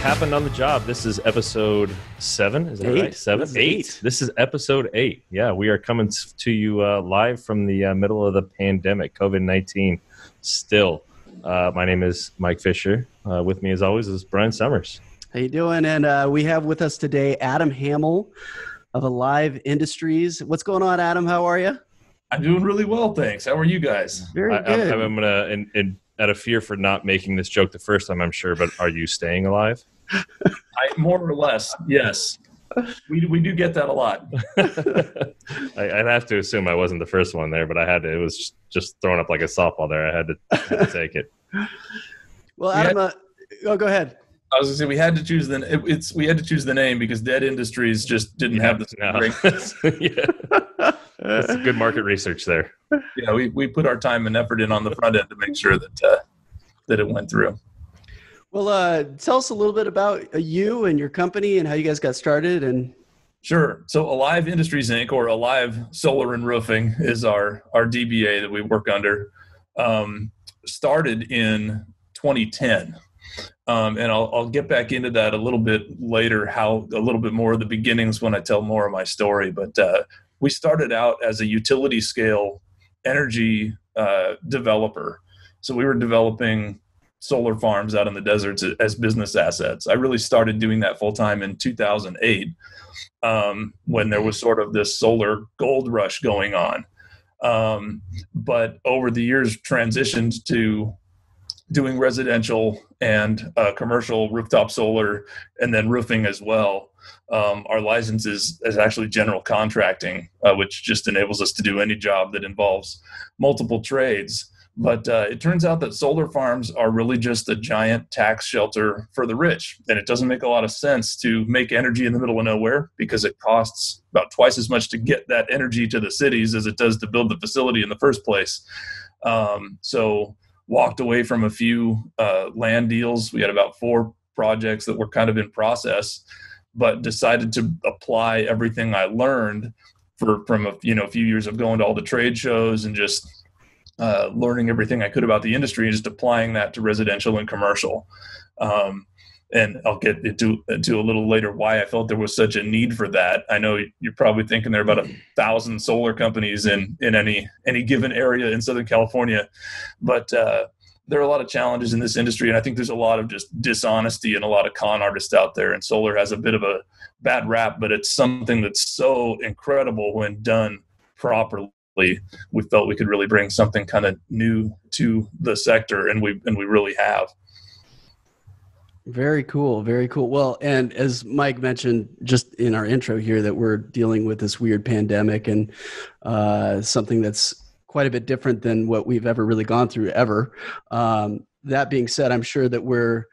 happened on the job. This is episode 7. Is that right? 7? 8. This is episode 8. Yeah, we are coming to you live from the middle of the pandemic, COVID-19 still. My name is Mike Fisher. With me, as always, is Brian Summers. How you doing? And we have with us today Adam Hammill of Alive Industries. What's going on, Adam? How are you? I'm doing really well, thanks. How are you guys? Very good. I'm going to, out of fear for not making this joke the first time, I'm sure, but are you staying alive? More or less, yes. We do get that a lot. I'd have to assume I wasn't the first one there, but I had to. It was just thrown up like a softball there. I had to take it. Well, Adam, go ahead. I was going to say we had to choose the name because Dead Industries just didn't have the Yeah. That's a good market research there. Yeah, we put our time and effort in on the front end to make sure that it went through. Well, tell us a little bit about you and your company and how you guys got started. And Sure. So Alive Industries, Inc., or Alive Solar and Roofing, is our DBA that we work under. Started in 2010. And I'll get back into that a little bit later, a little bit more of the beginnings when I tell more of my story. But we started out as a utility scale energy developer. So we were developing solar farms out in the deserts as business assets. I really started doing that full time in 2008 when there was sort of this solar gold rush going on. But over the years transitioned to doing residential and commercial rooftop solar and then roofing as well. Our license is actually general contracting, which just enables us to do any job that involves multiple trades. But it turns out that solar farms are really just a giant tax shelter for the rich. And it doesn't make a lot of sense to make energy in the middle of nowhere because it costs about twice as much to get that energy to the cities as it does to build the facility in the first place. So walked away from a few land deals. We had about 4 projects that were kind of in process, but decided to apply everything I learned from a few years of going to all the trade shows and just learning everything I could about the industry and just applying that to residential and commercial. And I'll get into a little later why I felt there was such a need for that. I know you're probably thinking there are about 1,000 solar companies in any given area in Southern California, but there are a lot of challenges in this industry, and I think there's a lot of just dishonesty and a lot of con artists out there, and solar has a bit of a bad rap, but it's something that's so incredible when done properly. We felt we could really bring something kind of new to the sector, and we really have. Very cool. Very cool. Well, and as Mike mentioned just in our intro here, that we're dealing with this weird pandemic and something that's quite a bit different than what we've ever really gone through ever. That being said, I'm sure that we're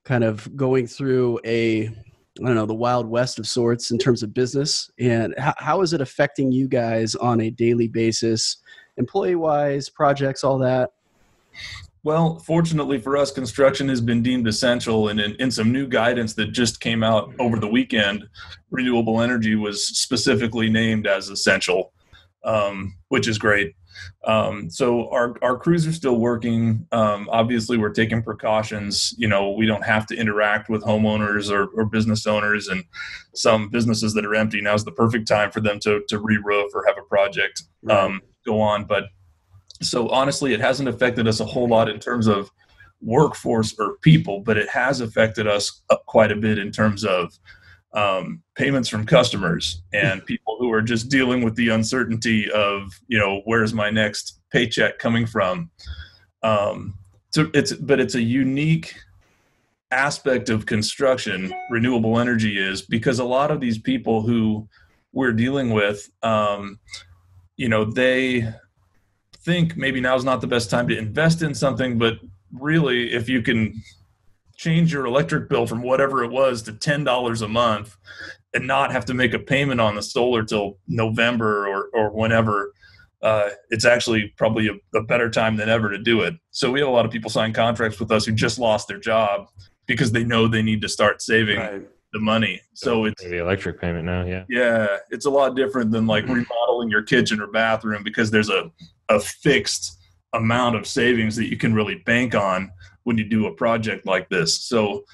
kind of going through the Wild West of sorts in terms of business. And how is it affecting you guys on a daily basis, employee-wise, projects, all that? Well, fortunately for us, construction has been deemed essential, and in some new guidance that just came out over the weekend, renewable energy was specifically named as essential, which is great. So our crews are still working. Obviously, we're taking precautions. We don't have to interact with homeowners or business owners, and some businesses that are empty, now's the perfect time for them to re-roof or have a project go on. But so honestly, it hasn't affected us a whole lot in terms of workforce or people, but it has affected us quite a bit in terms of payments from customers and people who are just dealing with the uncertainty of, where's my next paycheck coming from? So it's a unique aspect of construction, renewable energy is, because a lot of these people who we're dealing with, they think maybe now's not the best time to invest in something, but really if you can change your electric bill from whatever it was to $10 a month and not have to make a payment on the solar till November or whenever, it's actually probably a better time than ever to do it. So we have a lot of people sign contracts with us who just lost their job because they know they need to start saving the money. So it's the electric payment now. Yeah. It's a lot different than like remodeling your kitchen or bathroom because there's a fixed amount of savings that you can really bank on when you do a project like this. So,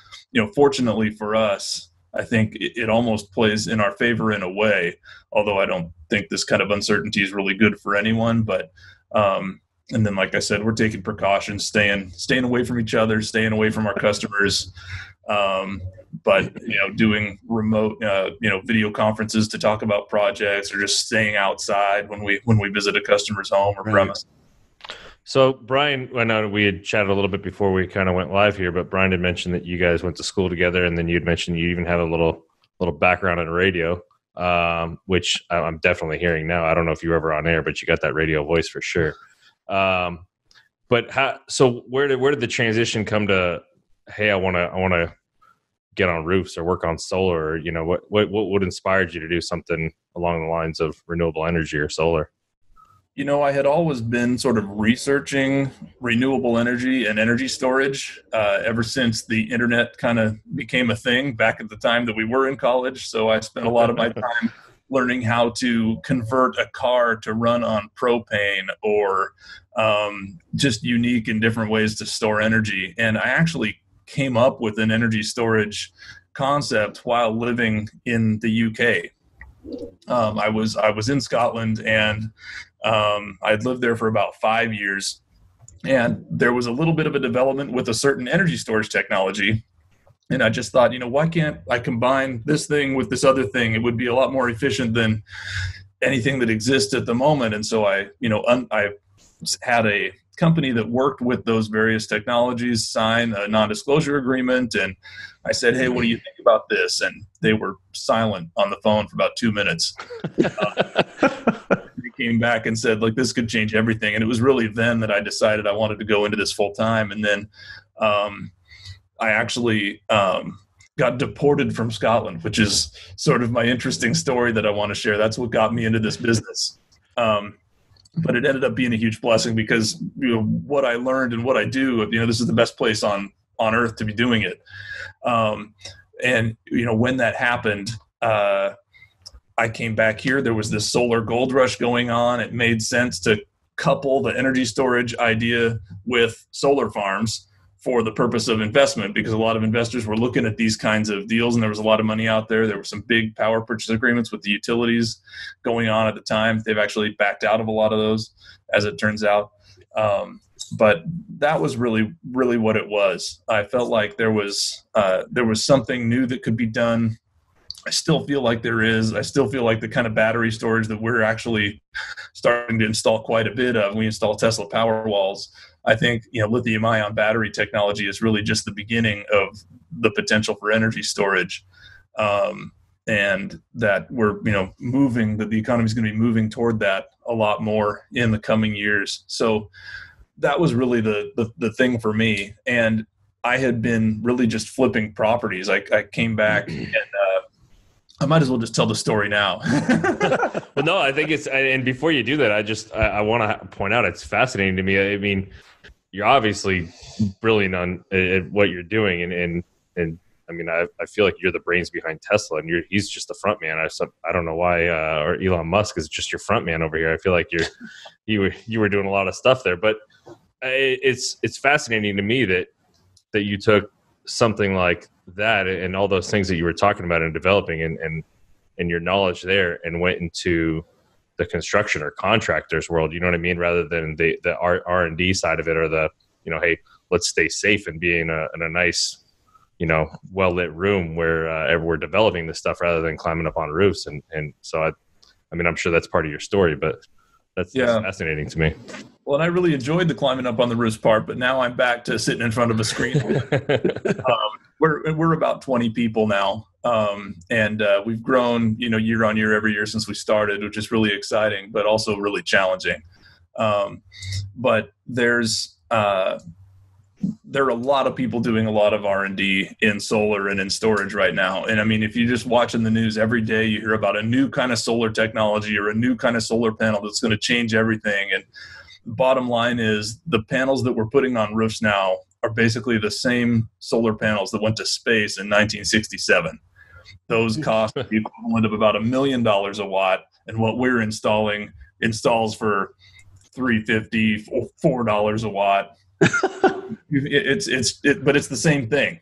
fortunately for us, I think it almost plays in our favor in a way, although I don't think this kind of uncertainty is really good for anyone. But, and then, like I said, we're taking precautions, staying away from each other, staying away from our customers. But, doing remote, video conferences to talk about projects, or just staying outside when we visit a customer's home or premise. So Brian, I know we had chatted a little bit before we kind of went live here, but Brian had mentioned that you guys went to school together, and then you'd mentioned you even have a little background in radio, which I'm definitely hearing now. I don't know if you were ever on air, but you got that radio voice for sure. But where did the transition come to? Hey, I want to get on roofs or work on solar. Or, what inspired you to do something along the lines of renewable energy or solar? I had always been sort of researching renewable energy and energy storage ever since the internet kind of became a thing back at the time that we were in college. So I spent a lot of my time learning how to convert a car to run on propane, or just unique and different ways to store energy. And I actually came up with an energy storage concept while living in the UK. I was in Scotland, and I'd lived there for about 5 years, and there was a little bit of a development with a certain energy storage technology. And I just thought, why can't I combine this thing with this other thing? It would be a lot more efficient than anything that exists at the moment. And so I had a company that worked with those various technologies sign a non-disclosure agreement. And I said, hey, what do you think about this? And they were silent on the phone for about 2 minutes. They came back and said, this could change everything. And it was really then that I decided I wanted to go into this full time. And then I actually got deported from Scotland, which is sort of my interesting story that I want to share. That's what got me into this business. But it ended up being a huge blessing, because what I learned and what I do, this is the best place on earth to be doing it. And when that happened, I came back here. There was this solar gold rush going on. It made sense to couple the energy storage idea with solar farms for the purpose of investment, because a lot of investors were looking at these kinds of deals, and there was a lot of money out there. There were some big power purchase agreements with the utilities going on at the time. They've actually backed out of a lot of those, as it turns out. But that was really, really what it was. I felt like there was something new that could be done. I still feel like there is. I still feel like the kind of battery storage that we're actually starting to install quite a bit of. We install Tesla Powerwalls. I think, lithium-ion battery technology is really just the beginning of the potential for energy storage, and that we're, moving. That the economy is going to be moving toward that a lot more in the coming years. So that was really the thing for me. And I had been really just flipping properties. I came back, and I might as well just tell the story now. Well, no, I think and before you do that, I want to point out, it's fascinating to me. I mean, you're obviously brilliant at what you're doing. And I mean, I feel like you're the brains behind Tesla, and he's just the front man. I don't know why, or Elon Musk is just your front man over here. I feel like you were doing a lot of stuff there, but it's fascinating to me that you took something like that and all those things that you were talking about and developing and your knowledge there, and went into the construction or contractors world, you know what I mean? Rather than the R&D side of it, or the, hey, let's stay safe and be in a nice, well-lit room where we're developing this stuff, rather than climbing up on roofs. And so I mean, I'm sure that's part of your story, but that's fascinating to me. Well, and I really enjoyed the climbing up on the roofs part, but now I'm back to sitting in front of a screen. We're about 20 people now, and we've grown, year on year, every year since we started, which is really exciting, but also really challenging. But there are a lot of people doing a lot of R&D in solar and in storage right now. And I mean, if you're just watching the news every day, you hear about a new kind of solar technology or a new kind of solar panel that's going to change everything. And bottom line is, the panels that we're putting on roofs now are basically the same solar panels that went to space in 1967. Those cost the equivalent of about $1 million a watt, and what we're installs for $3.50, $4 a watt. But it's the same thing.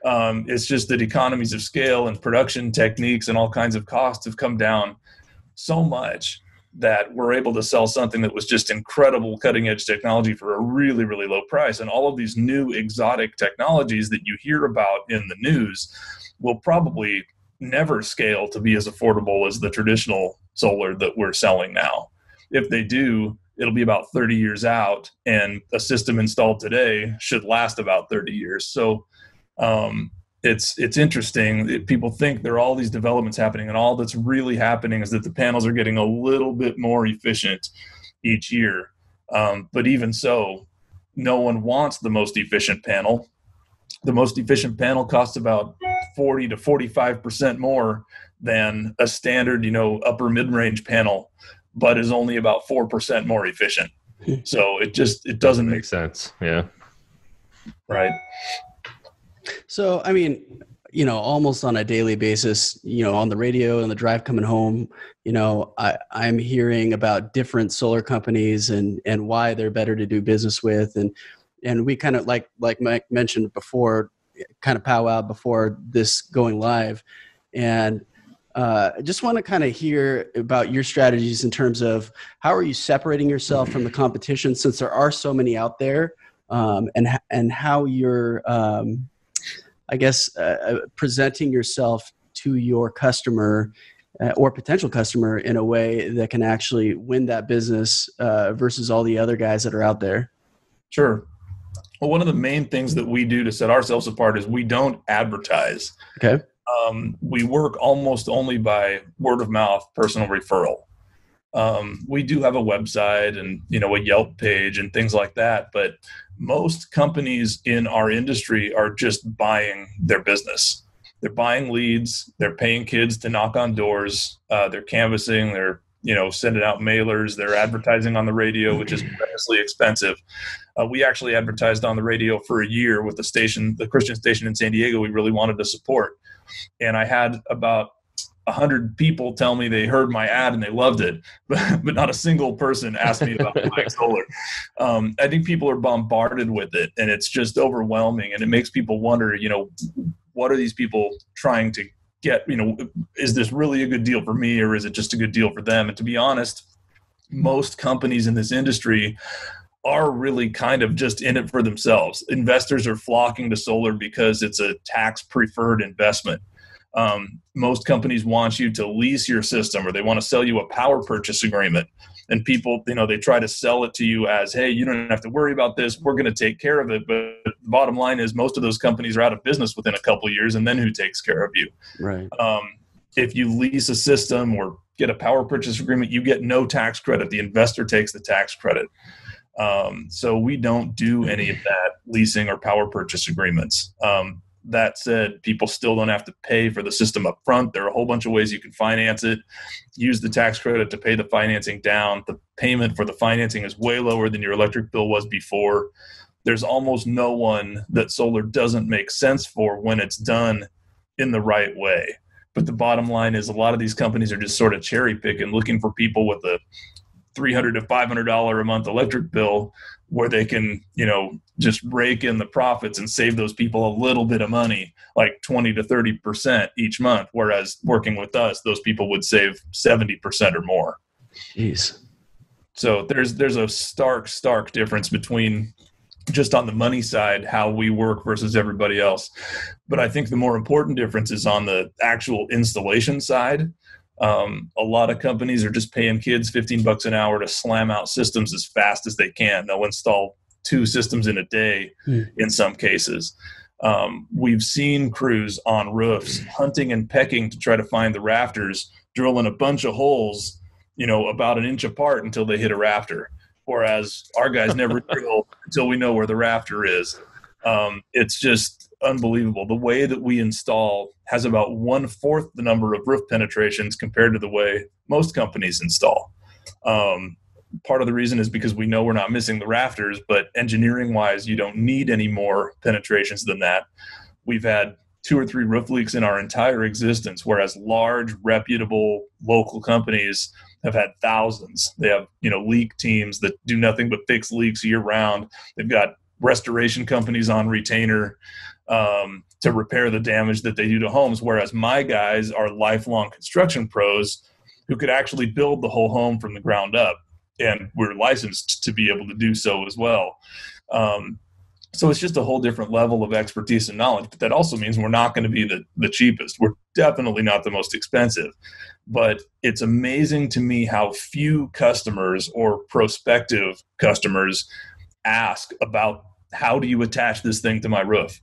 It's just that economies of scale and production techniques and all kinds of costs have come down so much that we're able to sell something that was just incredible cutting edge technology for a really, really low price. And all of these new exotic technologies that you hear about in the news will probably never scale to be as affordable as the traditional solar that we're selling now. If they do, it'll be about 30 years out, and a system installed today should last about 30 years. So it's interesting. People think there are all these developments happening, and all that's really happening is that the panels are getting a little bit more efficient each year. But even so, no one wants the most efficient panel. The most efficient panel costs about 40 to 45% more than a standard, upper mid-range panel, but is only about 4% more efficient. So it doesn't make sense. Yeah. Right. So, I mean, almost on a daily basis, on the radio and the drive coming home, I'm hearing about different solar companies and why they're better to do business with. And we kind of, like Mike mentioned before, kind of powwow before this going live. And I just want to kind of hear about your strategies in terms of how are you separating yourself from the competition, since there are so many out there, and how you're, presenting yourself to your customer or potential customer in a way that can actually win that business versus all the other guys that are out there. Sure. Well, one of the main things that we do to set ourselves apart is we don't advertise. Okay. We work almost only by word of mouth, personal referral. We do have a website and, a Yelp page and things like that, but most companies in our industry are just buying their business. They're buying leads, they're paying kids to knock on doors, they're canvassing, they're, sending out mailers, they're advertising on the radio, which is tremendously expensive. We actually advertised on the radio for a year with the Christian station in San Diego we really wanted to support. And I had about 100 people tell me they heard my ad and they loved it, but not a single person asked me about buying solar. I think people are bombarded with it, and it's just overwhelming, and it makes people wonder, what are these people trying to get? Is this really a good deal for me, or is it just a good deal for them? And to be honest, most companies in this industry are really kind of just in it for themselves. Investors are flocking to solar because it's a tax-preferred investment. Most companies want you to lease your system, or they want to sell you a power purchase agreement. And people, they try to sell it to you as, hey, you don't have to worry about this. We're going to take care of it. But the bottom line is most of those companies are out of business within a couple of years, and then who takes care of you? Right. If you lease a system or get a power purchase agreement, you get no tax credit. The investor takes the tax credit. So we don't do any of that leasing or power purchase agreements. That said, people still don't have to pay for the system up front. There are a whole bunch of ways you can finance it. Use the tax credit to pay the financing down. The payment for the financing is way lower than your electric bill was before. There's almost no one that solar doesn't make sense for when it's done in the right way. But the bottom line is a lot of these companies are just sort of cherry picking, looking for people with a $300 to $500 a month electric bill where they can, just rake in the profits and save those people a little bit of money, like 20 to 30% each month. Whereas working with us, those people would save 70% or more. Jeez. So there's a stark difference between just on the money side, how we work versus everybody else. But I think the more important difference is on the actual installation side. A lot of companies are just paying kids $15 an hour to slam out systems as fast as they can. They'll install 2 systems in a day in some cases. We've seen crews on roofs hunting and pecking to try to find the rafters, drilling a bunch of holes, about an inch apart until they hit a rafter. Whereas our guys never drill until we know where the rafter is. It's just unbelievable. The way that we install has about 1/4 the number of roof penetrations compared to the way most companies install. Part of the reason is because we know we're not missing the rafters, but engineering wise, you don't need any more penetrations than that. We've had 2 or 3 roof leaks in our entire existence, whereas large, reputable local companies have had thousands. They have, leak teams that do nothing but fix leaks year round. They've got restoration companies on retainer to repair the damage that they do to homes, whereas my guys are lifelong construction pros who could actually build the whole home from the ground up, and we're licensed to be able to do so as well. So it's just a whole different level of expertise and knowledge, but that also means we're not going to be the cheapest. We're definitely not the most expensive, but it's amazing to me how few customers or prospective customers ask about how do you attach this thing to my roof.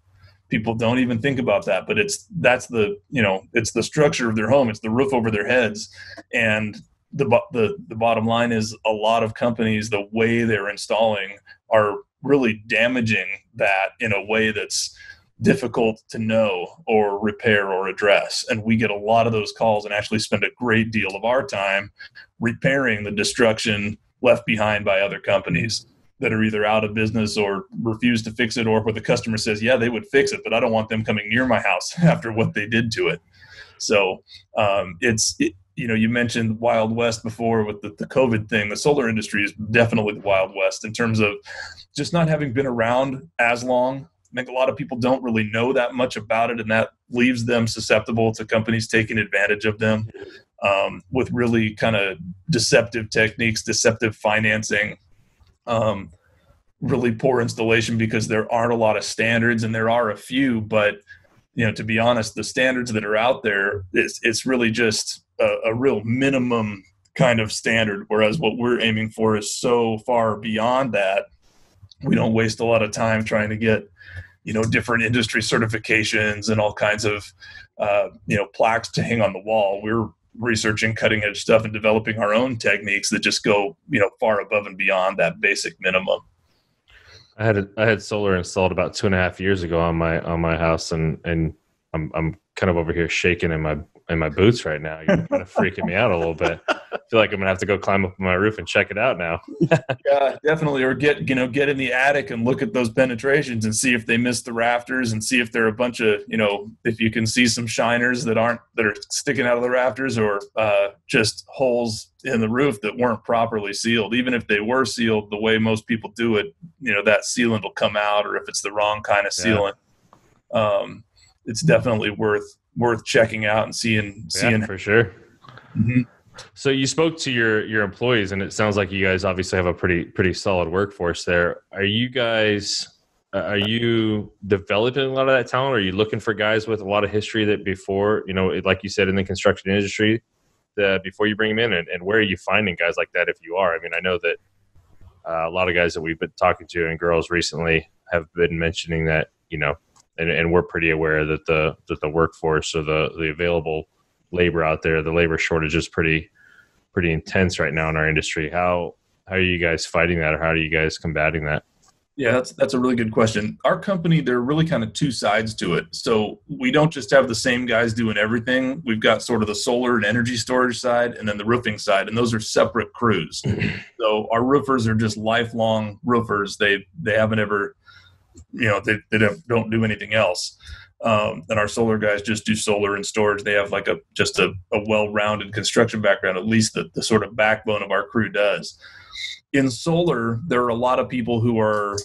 People don't even think about that, but it's the structure of their home. It's the roof over their heads. And the bottom line is a lot of companies, the way they're installing are really damaging that in a way that's difficult to know or repair or address. And we get a lot of those calls and actually spend a great deal of our time repairing the destruction left behind by other companies that are either out of business or refuse to fix it, or where the customer says, yeah, they would fix it, but I don't want them coming near my house after what they did to it. So you mentioned Wild West before with the COVID thing. The solar industry is definitely the Wild West in terms of just not having been around as long. I think a lot of people don't really know that much about it, and that leaves them susceptible to companies taking advantage of them with really kind of deceptive techniques, deceptive financing, really poor installation because there aren't a lot of standards, and there are a few, but to be honest, the standards that are out there, it's really just a real minimum kind of standard, whereas what we're aiming for is so far beyond that. We don't waste a lot of time trying to get different industry certifications and all kinds of plaques to hang on the wall. We're researching cutting edge stuff and developing our own techniques that just go far above and beyond that basic minimum. I had solar installed about 2.5 years ago on my house, and I'm kind of over here shaking in my boots right now. You're kind of freaking me out a little bit. I feel like I'm gonna have to go climb up on my roof and check it out now. Yeah, definitely. Or get in the attic and look at those penetrations and see if they missed the rafters, and see if there are a bunch of if you can see some shiners that are sticking out of the rafters, or just holes in the roof that weren't properly sealed. Even if they were sealed the way most people do it, that sealant will come out, or if it's the wrong kind of sealant. It's definitely worth checking out and seeing for sure. Mm-hmm. So you spoke to your employees, and it sounds like you guys obviously have a pretty solid workforce there. Are you developing a lot of that talent? Or are you looking for guys with a lot of history that before, like you said, in the construction industry, before you bring them in? And where are you finding guys like that, if you are? I mean, I know that a lot of guys that we've been talking to, and girls recently, have been mentioning that, and we're pretty aware that the workforce, or the available labor out there, the labor shortage is pretty intense right now in our industry. How are you guys fighting that, or how are you guys combating that? Yeah, that's a really good question. Our company, there are really kind of two sides to it. So we don't just have the same guys doing everything. We've got sort of the solar and energy storage side, and then the roofing side, and those are separate crews. So our roofers are just lifelong roofers. They haven't ever, they don't do anything else. And our solar guys just do solar and storage. They have like a well-rounded construction background, at least the sort of backbone of our crew does. In solar, there are a lot of people who are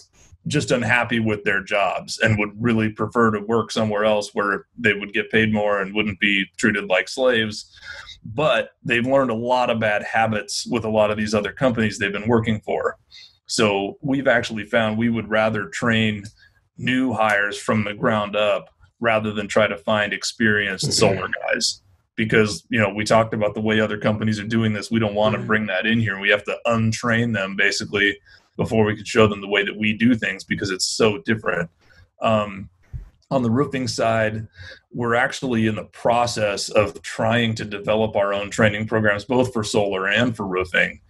just unhappy with their jobs and would really prefer to work somewhere else where they would get paid more and wouldn't be treated like slaves. But they've learned a lot of bad habits with a lot of these other companies they've been working for. So we've actually found we would rather train new hires from the ground up rather than try to find experienced solar guys. Because, we talked about the way other companies are doing this. We don't want to bring that in here. We have to untrain them basically before we could show them the way that we do things, because it's so different. On the roofing side, we're actually in the process of trying to develop our own training programs, both for solar and for roofing,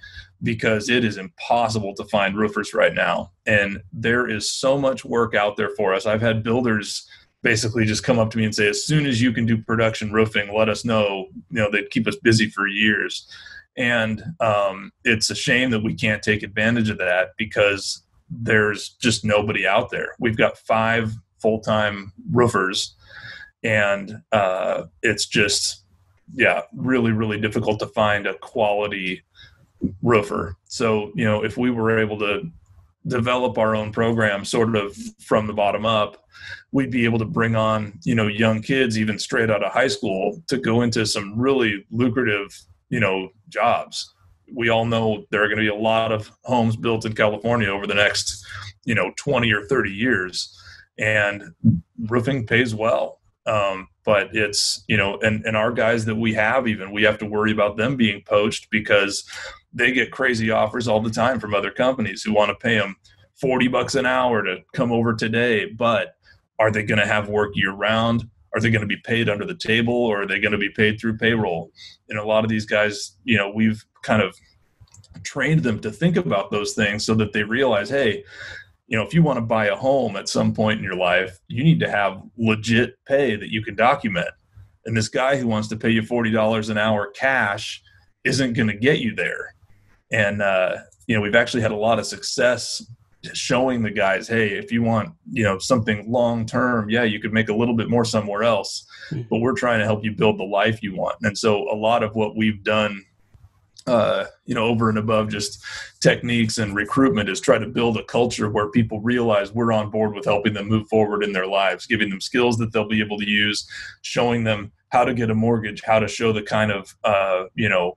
because it is impossible to find roofers right now. And there is so much work out there for us. I've had builders basically just come up to me and say, as soon as you can do production roofing, let us know. They'd keep us busy for years. And it's a shame that we can't take advantage of that, because there's just nobody out there. We've got 5 full-time roofers, and it's just, really, really difficult to find a quality roofer. So, if we were able to develop our own program sort of from the bottom up, we'd be able to bring on, young kids, even straight out of high school, to go into some really lucrative, jobs. We all know there are going to be a lot of homes built in California over the next, 20 or 30 years, and roofing pays well. But it's, and our guys that we have to worry about them being poached, because they get crazy offers all the time from other companies who want to pay them $40 an hour to come over today. But are they going to have work year round? Are they going to be paid under the table, or are they going to be paid through payroll? And a lot of these guys, we've kind of trained them to think about those things so that they realize, hey, if you want to buy a home at some point in your life, you need to have legit pay that you can document. And this guy who wants to pay you $40 an hour cash isn't going to get you there. And, we've actually had a lot of success showing the guys, hey, if you want, something long-term, yeah, you could make a little bit more somewhere else, but we're trying to help you build the life you want. And so a lot of what we've done, over and above just techniques and recruitment, is try to build a culture where people realize we're on board with helping them move forward in their lives, giving them skills that they'll be able to use, showing them how to get a mortgage, how to show the kind of,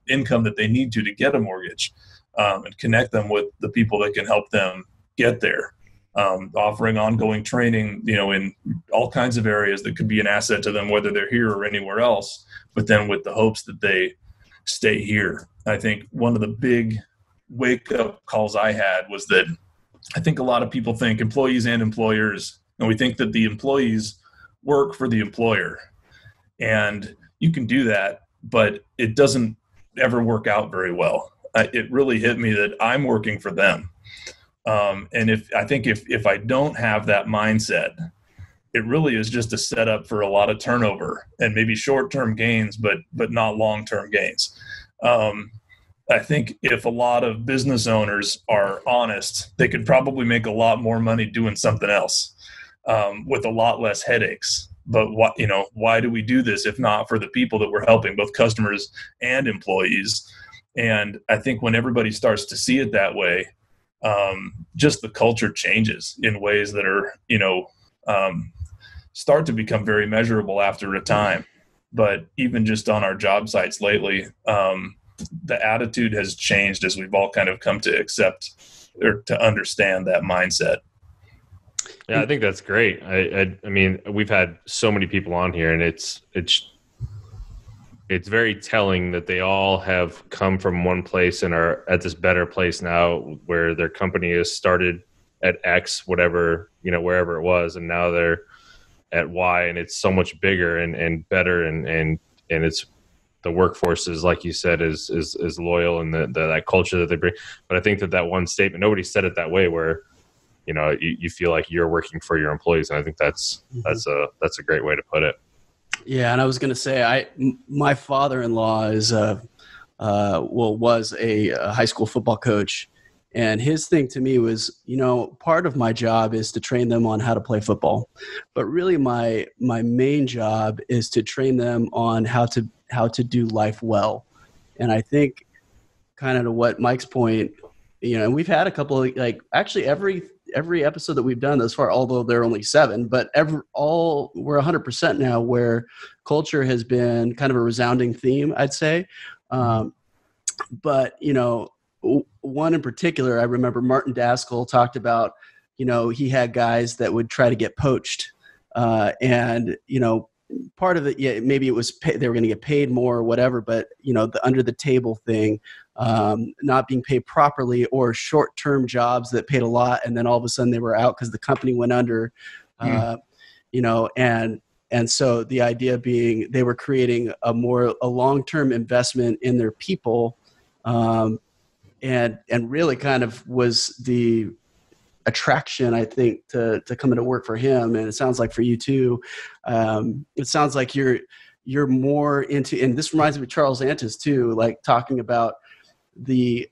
income that they need to get a mortgage, and connect them with the people that can help them get there. Offering ongoing training, in all kinds of areas that could be an asset to them, whether they're here or anywhere else, but then with the hopes that they stay here. I think one of the big wake-up calls I had was that I think a lot of people think, employees and employers, and we think that the employees work for the employer. And you can do that, but it doesn't ever work out very well. It really hit me that I'm working for them. And if I don't have that mindset, it really is just a setup for a lot of turnover and maybe short-term gains, but not long-term gains. I think if a lot of business owners are honest, they could probably make a lot more money doing something else, with a lot less headaches. But why do we do this if not for the people that we're helping, both customers and employees? And I think when everybody starts to see it that way, just the culture changes in ways that are, start to become very measurable after a time. But even just on our job sites lately, the attitude has changed as we've all kind of come to accept or to understand that mindset. Yeah, I think that's great. I mean, we've had so many people on here, and it's very telling that they all have come from one place and are at this better place now, where their company is started at X, whatever, wherever it was, and now they're at Y, and it's so much bigger and better, and it's, the workforce is, like you said, is loyal, and that culture that they bring. But I think that one statement, nobody said it that way, where you feel like you're working for your employees, and I think that's a great way to put it. Yeah, and I was going to say, my father-in-law was a high school football coach, and his thing to me was, part of my job is to train them on how to play football, but really my main job is to train them on how to do life well. And I think, kind of to what Mike's point, and we've had a couple of, actually every episode that we've done thus far, although there are only 7, but we're 100% now, where culture has been kind of a resounding theme, I'd say. But, one in particular, I remember Martin Daskell talked about, he had guys that would try to get poached. And, part of it, yeah, maybe it was they were going to get paid more or whatever, but, the under the table thing, not being paid properly, or short-term jobs that paid a lot, and then all of a sudden they were out because the company went under, and so the idea being they were creating a long-term investment in their people, and really kind of was the attraction, I think, to coming to work for him. And it sounds like for you too. It sounds like you're more into, and this reminds me of Charles Antis too, like talking about the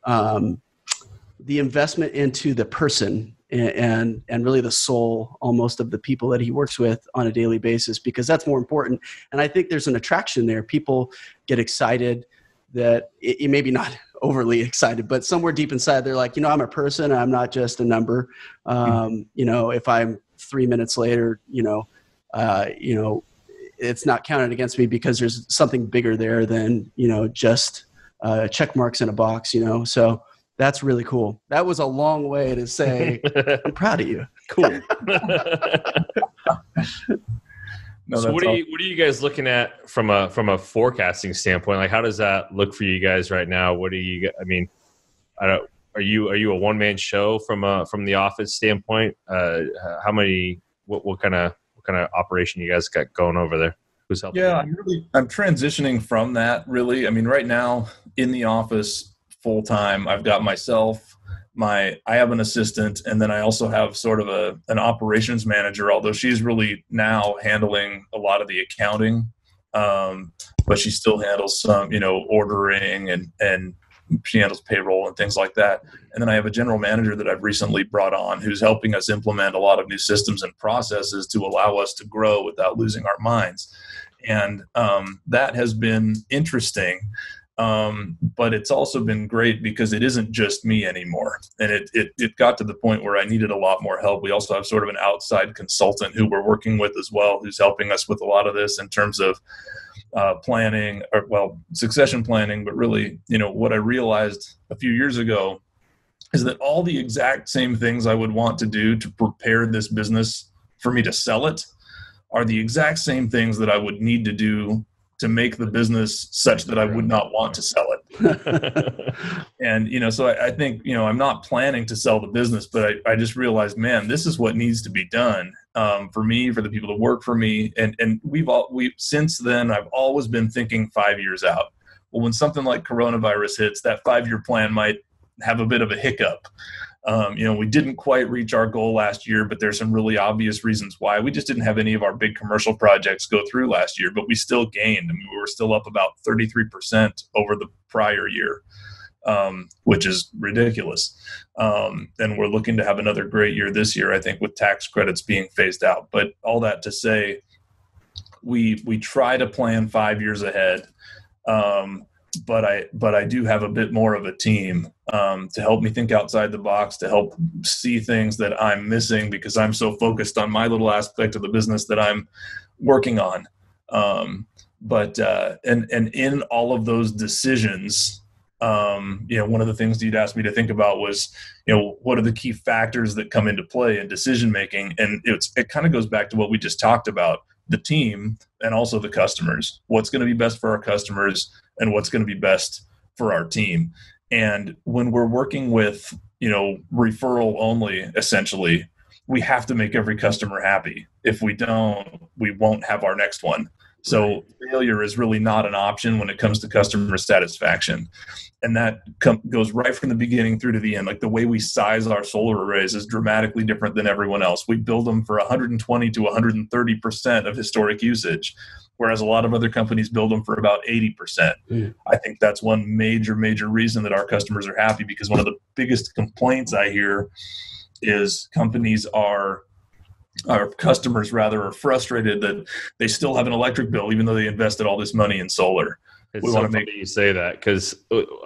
investment into the person and really the soul almost of the people that he works with on a daily basis, because that's more important. And I think there's an attraction there. People get excited that it maybe not overly excited, but somewhere deep inside, they're like, I'm a person. I'm not just a number. If I'm 3 minutes later, it's not counted against me because there's something bigger there than, just check marks in a box, so that's really cool. That was a long way to say, I'm proud of you. Cool. No, so what are you guys looking at from a forecasting standpoint? Like, how does that look for you guys right now? What do you? I mean, are you a one man show from the office standpoint? How many? What kind of operation you guys got going over there? Who's helping? Yeah, I'm transitioning from that. Really, I mean, right now in the office full time, I've got myself. I have an assistant, and then I also have sort of an operations manager, although she's really now handling a lot of the accounting, but she still handles some, ordering and she handles payroll and things like that. And then I have a general manager that I've recently brought on who's helping us implement a lot of new systems and processes to allow us to grow without losing our minds. And that has been interesting. But it's also been great because it isn't just me anymore. And it got to the point where I needed a lot more help. We also have sort of an outside consultant who we're working with as well, who's helping us with a lot of this in terms of planning, succession planning. But really, what I realized a few years ago is that all the exact same things I would want to do to prepare this business for me to sell it are the exact same things that I would need to do to make the business such that I would not want to sell it. And, so I think, I'm not planning to sell the business, but I just realized, man, this is what needs to be done for me, for the people that work for me. And we've since then, I've always been thinking 5 years out. Well, when something like coronavirus hits, that 5-year plan might have a bit of a hiccup. We didn't quite reach our goal last year, but there's some really obvious reasons why. We just didn't have any of our big commercial projects go through last year, but we still gained. I mean, we were still up about 33% over the prior year, which is ridiculous. And we're looking to have another great year this year, I think, with tax credits being phased out. But all that to say, we try to plan 5 years ahead. But I do have a bit more of a team to help me think outside the box, to help see things that I'm missing because I'm so focused on my little aspect of the business that I'm working on. But in all of those decisions, one of the things you'd asked me to think about was, what are the key factors that come into play in decision making? And it kind of goes back to what we just talked about, the team and also the customers. What's going to be best for our customers and what's going to be best for our team. And when we're working with, referral only, essentially, we have to make every customer happy. If we don't, we won't have our next one. So failure is really not an option when it comes to customer satisfaction. And that goes right from the beginning through to the end. Like the way we size our solar arrays is dramatically different than everyone else. We build them for 120 to 130% of historic usage, whereas a lot of other companies build them for about 80%. I think that's one major reason that our customers are happy, because one of the biggest complaints I hear is our customers rather are frustrated that they still have an electric bill even though they invested all this money in solar. It's so funny you say that, because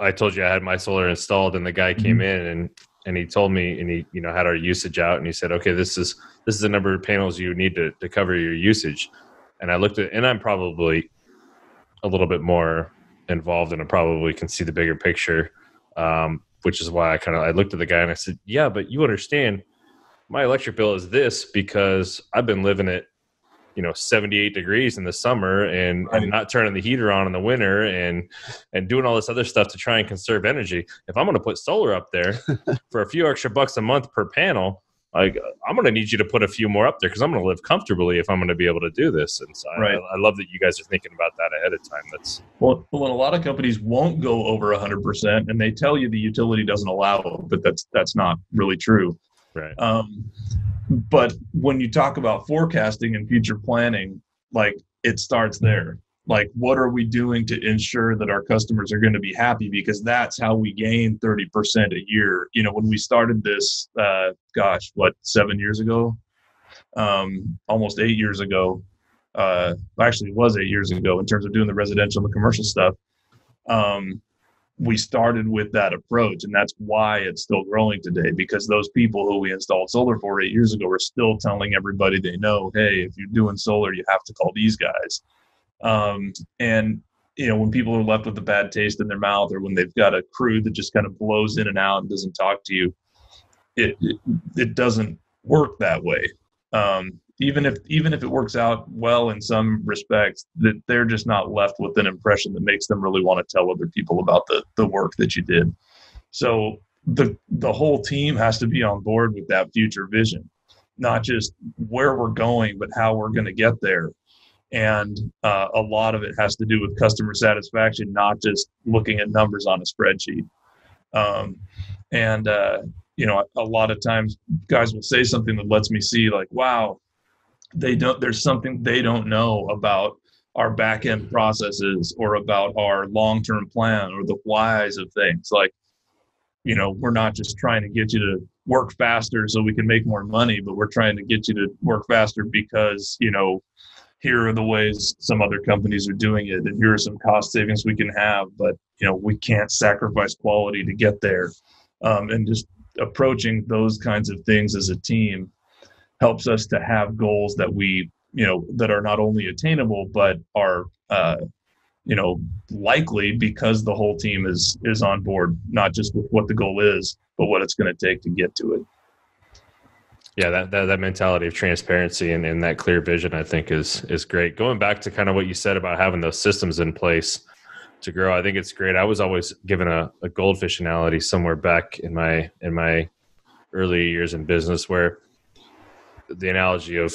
I told you I had my solar installed, and the guy came in and he told me, and he had our usage out, and he said, okay, this is the number of panels you need to cover your usage. And I looked at, and I'm probably a little bit more involved and I probably can see the bigger picture, which is why I looked at the guy and I said, yeah, but you understand my electric bill is this because I've been living at, 78 degrees in the summer and not turning the heater on in the winter and doing all this other stuff to try and conserve energy. If I'm going to put solar up there for a few extra bucks a month per panel, I'm going to need you to put a few more up there because I'm going to live comfortably if I'm going to be able to do this. And so I love that you guys are thinking about that ahead of time. Well, a lot of companies won't go over 100%, and they tell you the utility doesn't allow it, but that's not really true. Right. But when you talk about forecasting and future planning, like it starts there. Like, what are we doing to ensure that our customers are going to be happy? Because that's how we gain 30% a year. When we started this, 7 years ago, almost 8 years ago, actually it was 8 years ago in terms of doing the residential and the commercial stuff. we started with that approach, and that's why it's still growing today, because those people who we installed solar for 8 years ago are still telling everybody they know, hey, if you're doing solar, you have to call these guys. And when people are left with a bad taste in their mouth, or when they've got a crew that just kind of blows in and out and doesn't talk to you, it doesn't work that way. Even if it works out well in some respects, that they're just not left with an impression that makes them really want to tell other people about the work that you did. So the whole team has to be on board with that future vision, not just where we're going, but how we're going to get there. And a lot of it has to do with customer satisfaction, not just looking at numbers on a spreadsheet. A lot of times guys will say something that lets me see, like, wow, there's something they don't know about our back end processes, or about our long-term plan, or the whys of things. Like, we're not just trying to get you to work faster so we can make more money, but we're trying to get you to work faster because, here are the ways some other companies are doing it, and here are some cost savings we can have, but, we can't sacrifice quality to get there. And just approaching those kinds of things as a team helps us to have goals that we, that are not only attainable, but are, likely, because the whole team is on board, not just with what the goal is, but what it's going to take to get to it. Yeah, that mentality of transparency and that clear vision, I think is great. Going back to kind of what you said about having those systems in place to grow, I think it's great. I was always given a goldfish analogy somewhere back in my early years in business, where the analogy of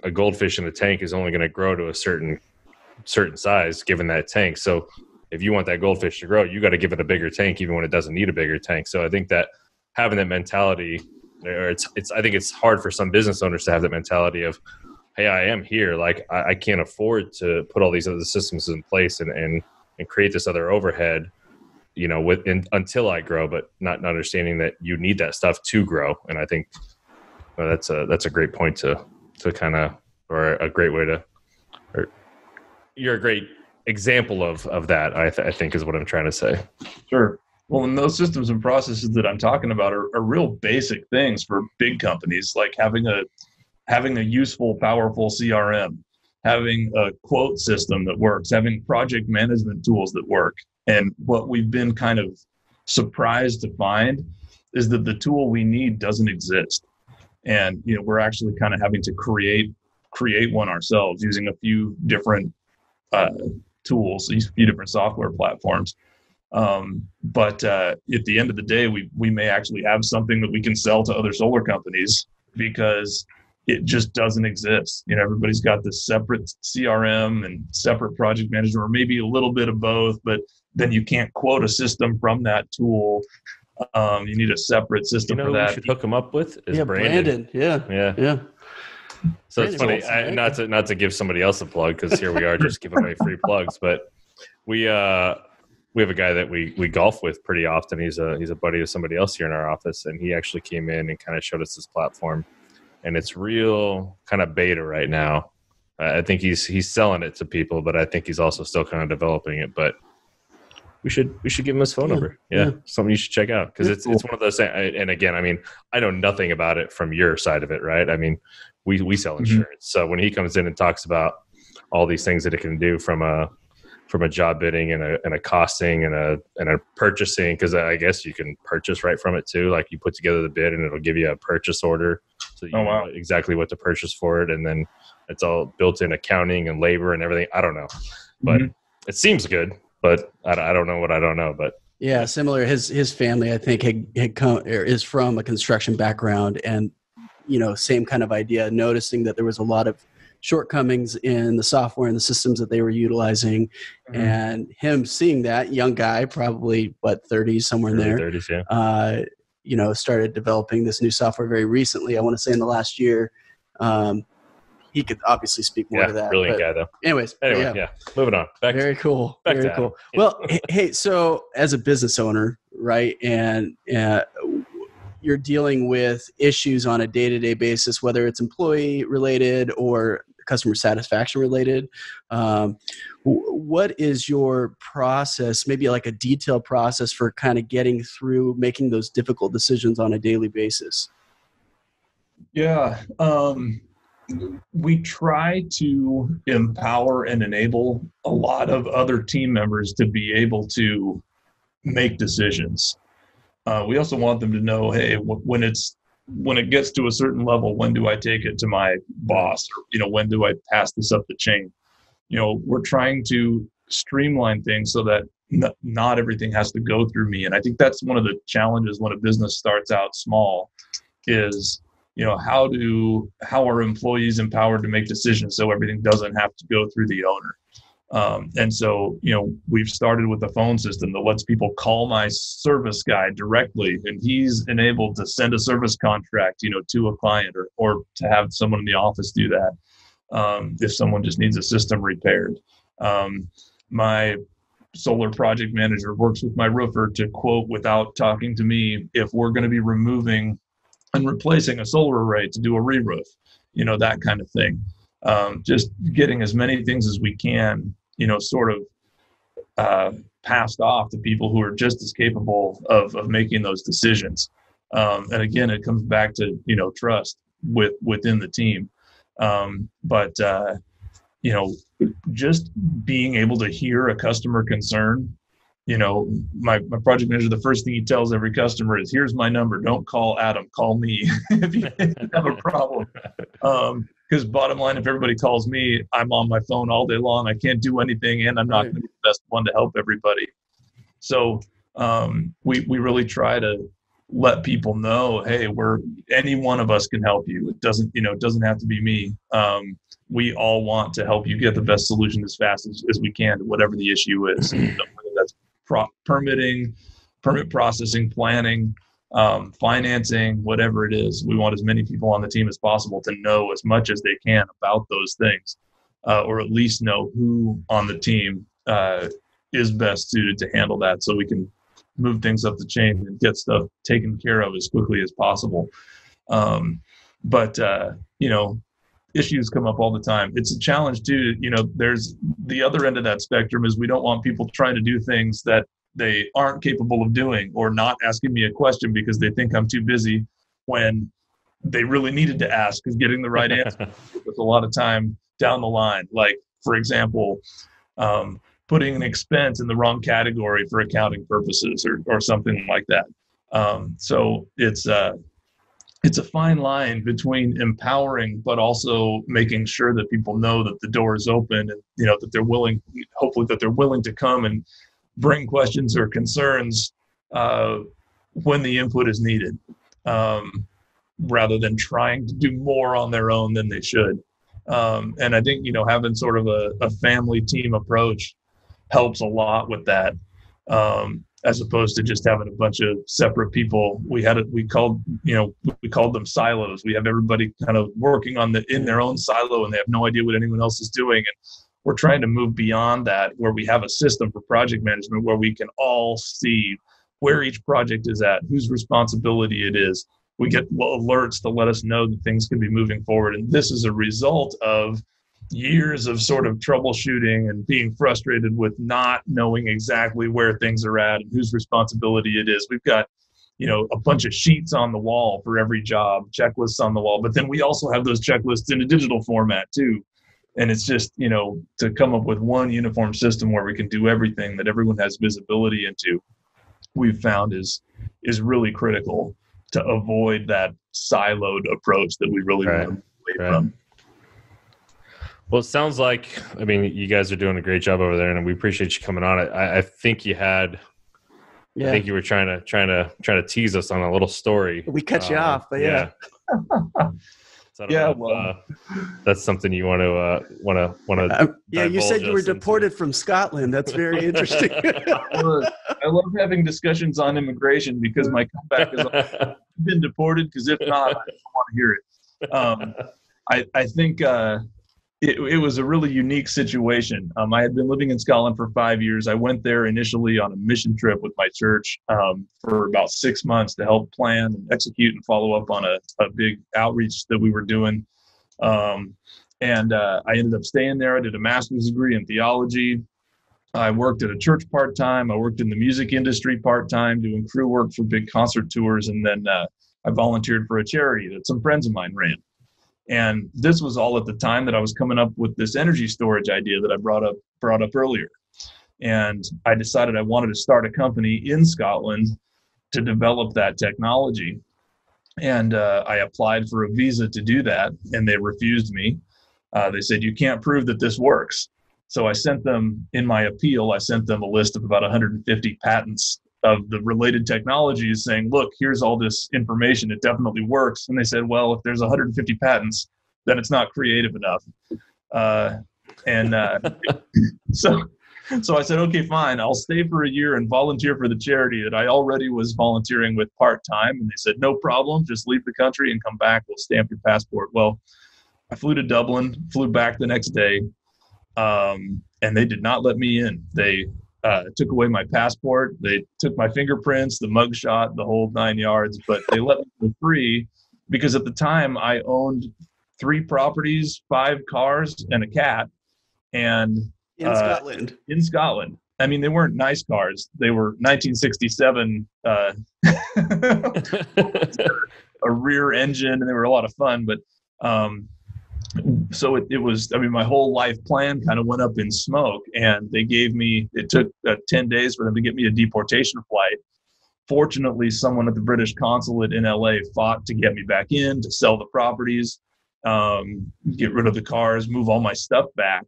a goldfish in a tank is only going to grow to a certain size given that tank. So if you want that goldfish to grow, you got to give it a bigger tank even when it doesn't need a bigger tank. So I think that having that mentality, or I think it's hard for some business owners to have that mentality of, hey, I am here, like I can't afford to put all these other systems in place and create this other overhead, until I grow, but not understanding that you need that stuff to grow. And I think that's a great point to kind of, or a great way to, or you're a great example of that. I think is what I'm trying to say. Sure. Well, and those systems and processes that I'm talking about are real basic things for big companies, like having a useful, powerful CRM, having a quote system that works, having project management tools that work. And what we've been kind of surprised to find is that the tool we need doesn't exist. And, we're actually kind of having to create one ourselves using a few different tools, a few different software platforms. But at the end of the day, we may actually have something that we can sell to other solar companies because it just doesn't exist. Everybody's got this separate CRM and separate project management, or maybe a little bit of both, but then you can't quote a system from that tool. You need a separate system for that. You should hook them up with is Brandon. Yeah. So Brandon, it's funny, not to give somebody else a plug, because here we are just giving away free plugs, but we have a guy that we golf with pretty often. He's a buddy of somebody else here in our office, and he actually came in and kind of showed us this platform, and it's real kind of beta right now. I think he's selling it to people, but I think he's also still kind of developing it. But we should give him his phone number. Yeah, something you should check out, because it's one of those things. And again, I mean, I know nothing about it from your side of it, right? I mean, we sell insurance, so when he comes in and talks about all these things that it can do from a job bidding and a costing and a purchasing, because I guess you can purchase right from it too. Like, you put together the bid and it'll give you a purchase order, so you know exactly what to purchase for it, and then it's all built in accounting and labor and everything. I don't know, but it seems good. But I don't know what I don't know. But yeah, similar. His family, I think, had come, is from a construction background, and same kind of idea. Noticing that there was a lot of shortcomings in the software and the systems that they were utilizing, and him seeing that, young guy, probably 30s, somewhere in there, 30s, yeah. Started developing this new software very recently. I want to say in the last year. He could obviously speak more to that. Brilliant guy, though. Anyway, moving on. Very cool. Very cool. Well, hey, so as a business owner, right, and you're dealing with issues on a day-to-day basis, whether it's employee related or customer satisfaction related. What is your process, maybe like a detailed process for kind of getting through making those difficult decisions on a daily basis? Yeah. We try to empower and enable a lot of other team members to be able to make decisions. We also want them to know, hey, when it gets to a certain level, when do I take it to my boss? Or, when do I pass this up the chain? We're trying to streamline things so that not everything has to go through me. And I think that's one of the challenges when a business starts out small is, how are employees empowered to make decisions so everything doesn't have to go through the owner? And so, we've started with a phone system that lets people call my service guy directly, and he's enabled to send a service contract, to a client or to have someone in the office do that. If someone just needs a system repaired. My solar project manager works with my roofer to quote without talking to me if we're going to be removing and replacing a solar array to do a re-roof, that kind of thing. Just getting as many things as we can, sort of passed off to people who are just as capable of making those decisions. And again, it comes back to, trust within the team. But just being able to hear a customer concern, my project manager, the first thing he tells every customer is, here's my number. Don't call Adam, call me if you have a problem. Because bottom line, if everybody calls me, I'm on my phone all day long. I can't do anything, and I'm not going to be the best one to help everybody. So we really try to let people know, hey, any one of us can help you. It doesn't have to be me. We all want to help you get the best solution as fast as we can to whatever the issue is. So whether that's permitting, permit processing, planning, financing, whatever it is, we want as many people on the team as possible to know as much as they can about those things, or at least know who on the team is best suited to handle that, so we can move things up the chain and get stuff taken care of as quickly as possible. But issues come up all the time. It's a challenge too. There's the other end of that spectrum is we don't want people trying to do things that they aren't capable of doing, or not asking me a question because they think I'm too busy when they really needed to ask, because getting the right answer with a lot of time down the line. Like, for example, putting an expense in the wrong category for accounting purposes or something like that. So it's a fine line between empowering, but also making sure that people know that the door is open, and that they're willing, hopefully that they're willing to come and bring questions or concerns when the input is needed, rather than trying to do more on their own than they should. And I think having sort of a family team approach helps a lot with that. As opposed to just having a bunch of separate people. We called them silos. We have everybody kind of working in their own silo, and they have no idea what anyone else is doing. And we're trying to move beyond that, where we have a system for project management where we can all see where each project is at, whose responsibility it is. We get alerts to let us know that things can be moving forward. And this is a result of years of sort of troubleshooting and being frustrated with not knowing exactly where things are at and whose responsibility it is. We've got, a bunch of sheets on the wall for every job, checklists on the wall, but then we also have those checklists in a digital format too. And it's just, to come up with one uniform system where we can do everything that everyone has visibility into, we've found is really critical to avoid that siloed approach that we really want to move away from. Well, it sounds like, you guys are doing a great job over there, and we appreciate you coming on. I think you had, I think you were trying to tease us on a little story. We cut you off, but yeah. So that's something you want to. You said you were deported from Scotland. That's very interesting. I love having discussions on immigration, because my comeback is, I've been deported, because if not, I don't want to hear it. I think it was a really unique situation. I had been living in Scotland for 5 years. I went there initially on a mission trip with my church for about 6 months to help plan and execute and follow up on a big outreach that we were doing. And I ended up staying there. I did a master's degree in theology. I worked at a church part-time. I worked in the music industry part-time, doing crew work for big concert tours. And then I volunteered for a charity that some friends of mine ran. And this was all at the time that I was coming up with this energy storage idea that I brought up earlier. And I decided I wanted to start a company in Scotland to develop that technology. And I applied for a visa to do that, and they refused me. They said, you can't prove that this works. So I sent them, in my appeal, I sent them a list of about 150 patents of the related technologies saying, look, here's all this information. It definitely works. And they said, well, if there's 150 patents, then it's not creative enough. So I said, okay, fine. I'll stay for a year and volunteer for the charity that I already was volunteering with part-time. And they said, no problem. Just leave the country and come back. We'll stamp your passport. Well, I flew to Dublin, flew back the next day. And they did not let me in. They took away my passport. They took my fingerprints, the mugshot, the whole 9 yards, but they let me go free because at the time I owned 3 properties, 5 cars, and a cat. And in Scotland. In Scotland. I mean, they weren't nice cars. They were 1967 a rear engine, and they were a lot of fun. But so it was, I mean, my whole life plan kind of went up in smoke, and they gave me, it took 10 days for them to get me a deportation flight. Fortunately, someone at the British consulate in LA fought to get me back in, to sell the properties, get rid of the cars, move all my stuff back.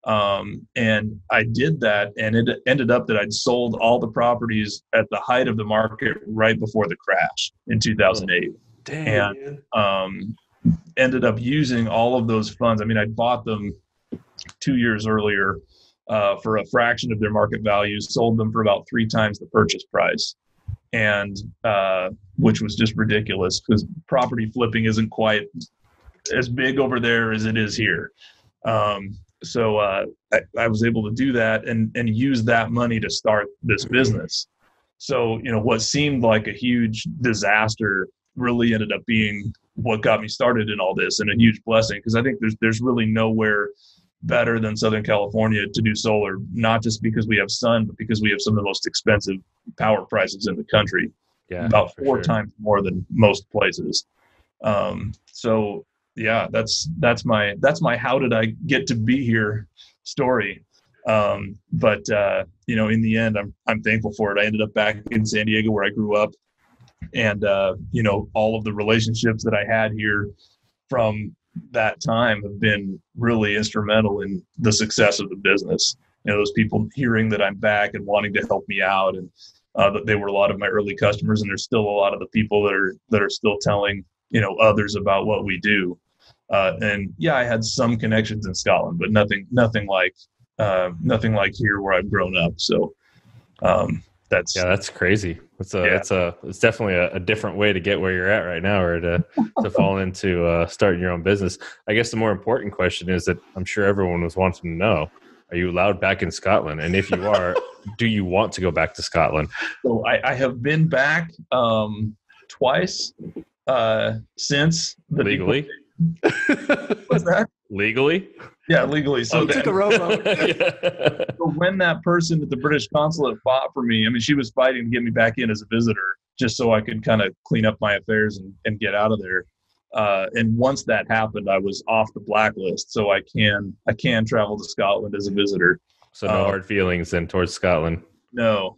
And I did that, and it ended up that I'd sold all the properties at the height of the market right before the crash in 2008. Dang. And ended up using all of those funds. I mean, I bought them 2 years earlier for a fraction of their market value, sold them for about 3 times the purchase price, and which was just ridiculous because property flipping isn't quite as big over there as it is here. So I was able to do that and use that money to start this business. So, you know, what seemed like a huge disaster really ended up being what got me started in all this, and a huge blessing, because I think there's really nowhere better than Southern California to do solar, not just because we have sun, but because we have some of the most expensive power prices in the country. Yeah, about 4 times more than most places. So yeah, that's my how did I get to be here story. But you know, in the end, I'm thankful for it. I ended up back in San Diego where I grew up, and you know, all of the relationships that I had here from that time have been really instrumental in the success of the business. You know, those people hearing that I'm back and wanting to help me out, and they were a lot of my early customers, and there's still a lot of the people that are still telling, you know, others about what we do. And yeah, I had some connections in Scotland, but nothing like here where I've grown up. So that's crazy. It's definitely a different way to get where you're at right now, or to fall into starting your own business. I guess the more important question is that I'm sure everyone was wanting to know: are you allowed back in Scotland? And if you are, do you want to go back to Scotland? So I have been back twice since the legally. What's that? Legally? Yeah, legally. So took a rowboat. So when that person at the British consulate fought for me, I mean, she was fighting to get me back in as a visitor, just so I could kind of clean up my affairs and get out of there. And once that happened, I was off the blacklist, so I can travel to Scotland as a visitor. So no hard feelings then towards Scotland. No,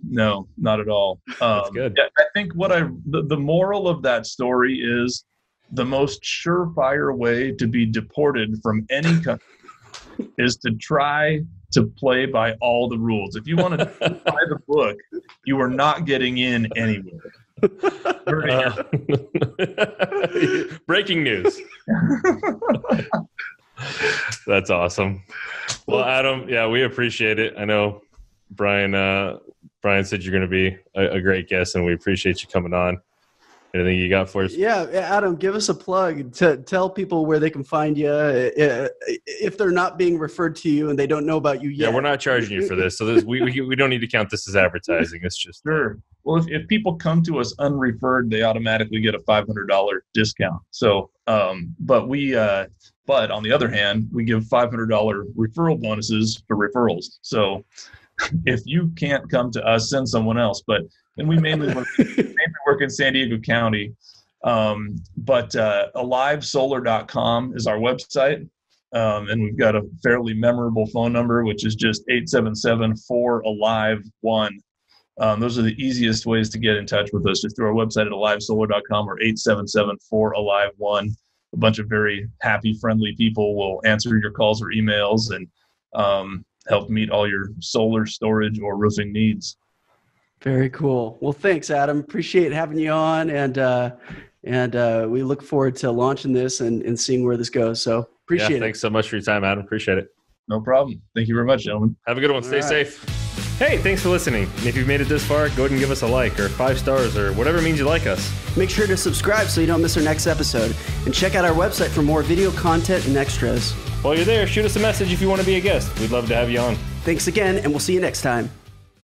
not at all. That's good. Yeah, I think the moral of that story is the most surefire way to be deported from any country is to try to play by all the rules. If you want to play by the book, you are not getting in anywhere. Breaking news. That's awesome. Well, Adam, yeah, we appreciate it. I know Brian said you're going to be a great guest, and we appreciate you coming on. Anything you got for us? Yeah, Adam, give us a plug to tell people where they can find you if they're not being referred to you and they don't know about you yet. Yeah, we're not charging you for this, so we don't need to count this as advertising. It's just sure. Well, if people come to us unreferred, they automatically get a $500 discount. So, but on the other hand, we give $500 referral bonuses for referrals. So, if you can't come to us, send someone else. And we mainly work in San Diego County. But alivesolar.com is our website. And we've got a fairly memorable phone number, which is just 877-4ALIVE-1. Those are the easiest ways to get in touch with us, just through our website at alivesolar.com or 877-4ALIVE-1. A bunch of very happy, friendly people will answer your calls or emails and help meet all your solar, storage, or roofing needs. Very cool. Well, thanks, Adam. Appreciate having you on, and we look forward to launching this and seeing where this goes. So appreciate it. Thanks so much for your time, Adam. Appreciate it. No problem. Thank you very much, gentlemen. Have a good one. Stay safe. Hey, thanks for listening. And if you've made it this far, go ahead and give us a like or 5 stars or whatever means you like us. Make sure to subscribe so you don't miss our next episode. And check out our website for more video content and extras. While you're there, shoot us a message if you want to be a guest. We'd love to have you on. Thanks again, and we'll see you next time.